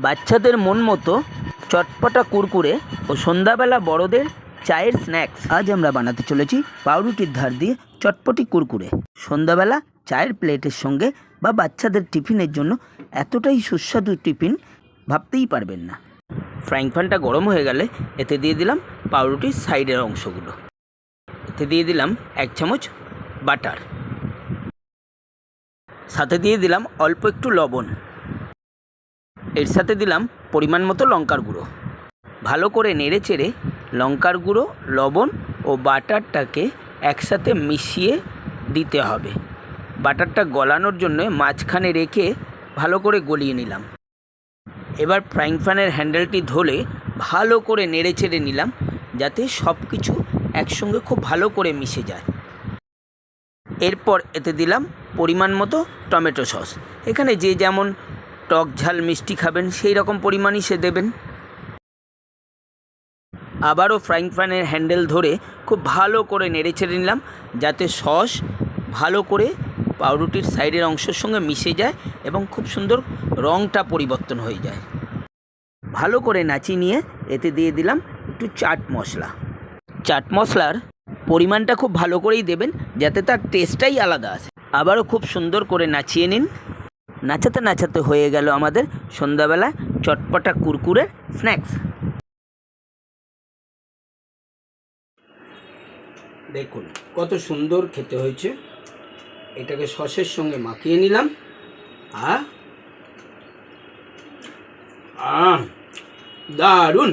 বাচ্চাদের মন মতো চটপটা কুরকুরে ও সন্ধ্যাবেলা বড়দের চায়ের স্ন্যাক্স আজ আমরা বানাতে চলেছি পাউরুটির ধার দিয়ে চটপটি কুরকুরে। সন্ধ্যাবেলা চায়ের প্লেটের সঙ্গে বা বাচ্চাদের টিফিনের জন্য এতটাই সুস্বাদু টিফিন ভাবতেই পারবেন না। ফ্রাইং প্যানটা গরম হয়ে গেলে এতে দিয়ে দিলাম পাউরুটির সাইডের অংশগুলো। এতে দিয়ে দিলাম 1 চামচ বাটার, সাথে দিয়ে দিলাম অল্প একটু লবণ, এর সাথে দিলাম পরিমাণ মতো লঙ্কার গুঁড়ো। ভালো করে নেড়ে চেড়ে লঙ্কার গুঁড়ো, লবণ ও বাটারটাকে একসাথে মিশিয়ে দিতে হবে। বাটারটা গলানোর জন্য মাঝখানে রেখে ভালো করে গলিয়ে নিলাম। এবার ফ্রাইং প্যানের হ্যান্ডেলটি ধরে ভালো করে নেড়ে চেড়ে নিলাম যাতে সব কিছু একসঙ্গে খুব ভালো করে মিশে যায়। এরপর এতে দিলাম পরিমাণ মতো টমেটো সস। এখানে যে যেমন টক ঝাল মিষ্টি খাবেন সেই রকম পরিমাণই সে দেবেন। আবারও ফ্রাইং প্যানের হ্যান্ডেল ধরে খুব ভালো করে নেড়ে চেড়ে নিলাম যাতে সস ভালো করে পাউরুটির সাইডের অংশের সঙ্গে মিশে যায় এবং খুব সুন্দর রঙটা পরিবর্তন হয়ে যায়। ভালো করে নাচিয়ে নিয়ে এতে দিয়ে দিলাম একটু চাট মশলা। চাট মশলার পরিমাণটা খুব ভালো করেই দেবেন যাতে তার টেস্টটাই আলাদা আসে। আবারও খুব সুন্দর করে নাচিয়ে নিন। নাচাতে নাচাতে হয়ে গেল আমাদের সন্ধ্যাবেলা চটপটা কুরকুরের স্ন্যাক্স। দেখুন কত সুন্দর খেতে হয়েছে। এটাকে সসের সঙ্গে মাখিয়ে নিলাম। দারুণ।